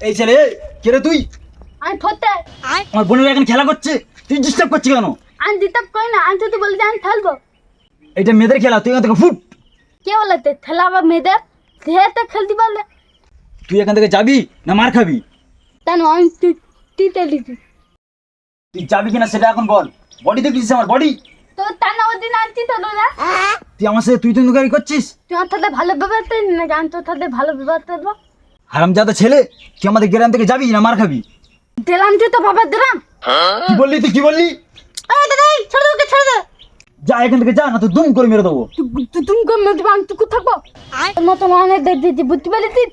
এই ছেলে কে রে তুই? আমি ধরতে আমার বোনেরা এখন খেলা করছে, তুই ডিস্টার্ব করছিস কেন? আমি দিতাম কই না, আমি তো বলি যে আমি খেলবো। এটা মেয়েদের খেলা, তুই এখান থেকে ফুট। কে বলতে খেলা আবার মেয়েদের? খেতে খেলতে পারলে তুই এখান থেকে যাবি না মার খাবি? কেন আমি টিতে দিচ্ছি তুই যাবি কিনা সেটা এখন বল। বডি দেখছিস আমার বডি? তো তার না ওদিন আনছি তো দাদা, তুই আমার সাথে তুই তুই করছিস? তুই আমার সাথে ভালো ব্যবহার করিস না, আমি তোর সাথে ভালো ব্যবহার করবো। হারামজাদা ছেলে, তুই আমাদের গ্রাম থেকে যাবি না মার খাবি? দিলাম তুই তো বাবার দিলাম। কি বললি তুই, কি বললি? দাদা ছেড়ে দে, ওকে ছেড়ে দে। যা এখান থেকে, যা না তো দুম করে মেরে দেবো। তুই তুমি কম মেয়ে আমি তুই থাকবো নতুন অনেক দিচ্ছি, বুঝতে পারলি?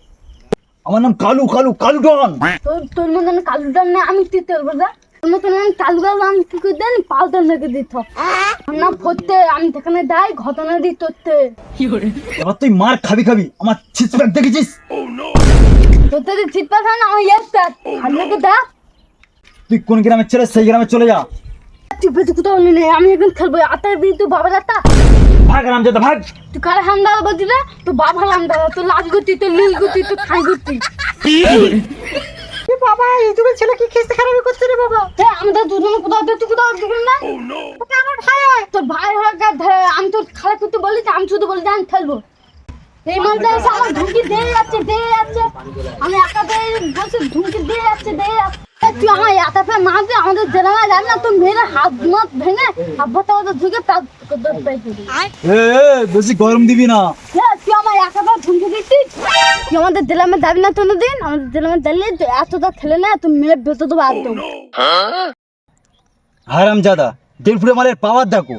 আমার নাম কালু, কালু কালু ডন। তোর মতন কালু ডাল না, আমি তুই তোর বোঝা তোর মতন আমি কালু ডাল আমি কি করে দেন পাউডার লেগে দিত না ফোরতে, আমি সেখানে যাই ঘটনা দিই তোরতে। এবার তুই মার খাবি খাবি। আমার ছিস প্যাক দেখেছিস? তোরতে যে চিৎ পাস না আমি একটা হাল্লাকে দা। তুই কোন গ্রামের ছেলে সেই গ্রামে চলে যা। তুই বেঁচে কোথাও নেই, আমি এখন খেলবো আটা দিই, তুই বাবার আটা। ভাগ হারামজাদা ভাগ। তুই কারে হামদার বলছি রে? তোর বাবা হামদার, তোর লাজ গুতি, তোর নীল গুতি, তোর খাই গুতি। বাবা এই যুগের ছেলে কি খেতে খারাপই করছে রে বাবা। হ্যাঁ আমাদের দুজনে কোথাও তুই কোথাও দেখুন না, ওটা আমার ভাই হয়। তোর ভাই হয় আমি তোর খারাপ করতে বলি, আমি শুধু বলি যে আমি খেলবো। এই মালটা এসে আমার ধুমকি দিয়ে যাচ্ছে, আমি একা বসে ধুমকি দিয়ে যাচ্ছে। তুই আমার একা ফের না দিয়ে আমাদের জেলামা যান না, তোর মেয়েরা হাত মাত ভেঙে আব্বাটা ওদের ঢুকে বেশি গরম দিবি না। তুই আমার একা ফের ধুমকি দিচ্ছিস। তুই আমাদের জেলামে যাবি না কোনো দিন, আমাদের জেলামে দিলে এতটা খেলে না তুই মেরে বেঁচে দেবো একদম। হারামজাদা দেড় মালের পাওয়ার দেখো।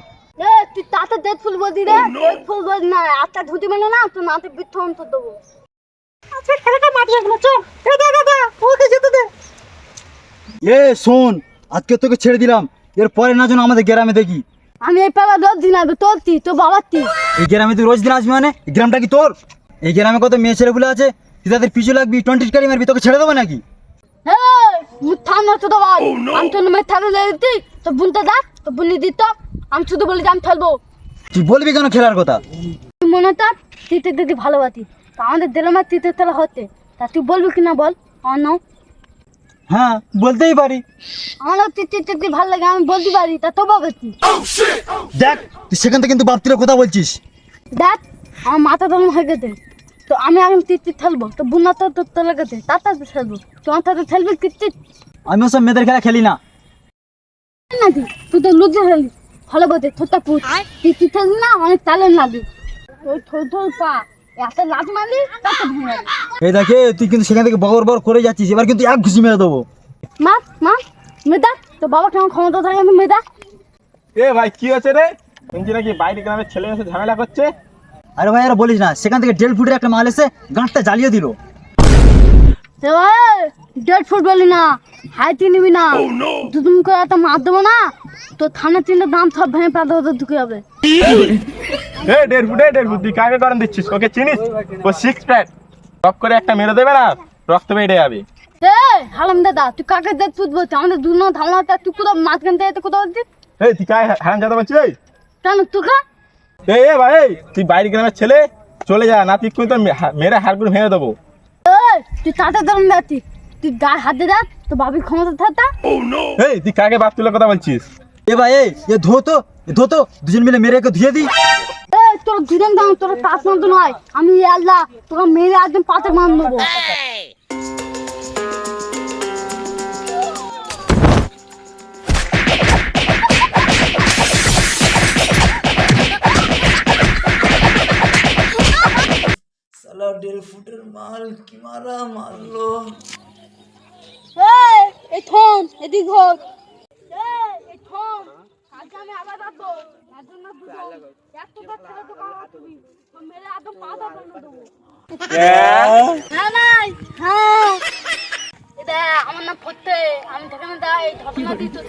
তুই তাতে দেখ ফুল বলছি রে, দেখ ফুল বল না, একটা ধুতি মেলে না তোর নাতে বিধ্বন তো দেবো। আচ্ছা খেলাটা মাঠে গেল, চল দাদা ওকে যেতে দে। শোন, আজকে তোকে ছেড়ে দিলাম, এর পরে না যেন আমাদের গ্রামে দেখি। আমি এই পালা রোজ দিন আসবে, তোর তোর বাবার এই গ্রামে তুই রোজ দিন আসবি মানে? এই গ্রামটা কি তোর? এই গ্রামে কত মেয়ে ছেলেগুলো আছে, তুই তাদের পিছু লাগবি, 20 গাড়ি মারবি, তোকে ছেড়ে দেবো নাকি? থাম না তো বাবা, আমি তোর মেয়ে থাকলে দিতি তো বুনতে দেখ তো বুনি দিত। আমি শুধু বলি যে আমি খেলবো। তুই বলবি কেন খেলার কথা? তুই মনে হতো তিতে দিদি ভালোবাসি, তা আমাদের দিলাম তিতে তেলা হতে, তা তুই বলবি কি না বল? আমার নাও হ্যাঁ বলতেই পারি। আমার তিতে তিতে ভালো লাগে, আমি বলতে পারি, তা তো বাবা কি দেখ তুই সেখান থেকে কিন্তু বাপতির কথা বলছিস। দেখ আমার মাথা দম হয়ে গেছে, তো আমি এখন তিতে খেলবো, তো বুনা তো তোর তোলা গেছে তার তাতে খেলবো, তোমার সাথে খেলবি কিচ্ছিস আমি ওসব মেয়েদের খেলা খেলি না। নাকি? তুই তো লুজে খেলি ভালো বলতে থোটা পুত, তুই খেলি না অনেক ট্যালেন্ট লাগে। ওই থোর পা এত লাজ মারলি তাতে ভেঙে যাবে। এই দেখে তুই কিন্তু সেখান থেকে বগর বগর করে যাচ্ছিস, এবার কিন্তু এক ঘুষি মেরে দেবো। মা মেদা তো বাবা কেমন ক্ষমতা থাকে, আমি মেদা। ভাই কি হচ্ছে রে? শুনছি নাকি বাইরে গ্রামের ছেলে এসে ঝামেলা করছে। আরে ভাই আর বলিস না, সেখান থেকে 1.5 ফুটের একটা মাল এসে গাঁটটা জ্বালিয়ে দিল। 1.5 ফুট বলি না, হাইতি নিবি না, দুদিন করে একটা মার দেবো না, তো থানা তিনটে দাম সব ভেঙে পাতা ওদের ঢুকে যাবে। 1.5 ফুট তুই কাকে গরম দিচ্ছিস? ওকে চিনিস? ও 6 প্যাক টক করে একটা মেরে দেবে না, রক্ত বেড়ে যাবে। হালাম দাদা তুই কাকে দেখ ফুট বলছিস? আমাদের দু না ধারণা, তুই কোথাও মাঝখান থেকে কোথাও বলছিস? তুই কায় হারাম জাদা বলছিস? কেন তোকে ভাই তুই বাইরে গ্রামের ছেলে, চলে যা না তুই কিন্তু মেরে হাড় করে ভেঙে দেবো। তুই তাতে ধরুন যাচ্ছিস, তুই গায়ে হাতে দেখ তো বাবির ক্ষমতা থাকতা। তুই কাকে বাপ তুলে কথা বলছিস? এ ভাই এ ধো তো দুজন মিলে মেরে একে ধুয়ে দিই। তোর দুজন দাম তোর কাজ মতো নয়, আমি আল্লাহ তোকে মেরে একদম পাতে মান দেবো। সালা 1.5 ফুটের মাল কি মারলো। এই থম এদিক ঘর, এই থম আজকে আমি আবার আসবো, একজন না দুজন একটা ছেলে তো কামা তুমি তো মেরে একদম পাতা বানিয়ে দেবো। হ্যাঁ নাই হ্যাঁ এটা আমার নাম ফতে, আমি সেখানে যাই ঘটনা দিতে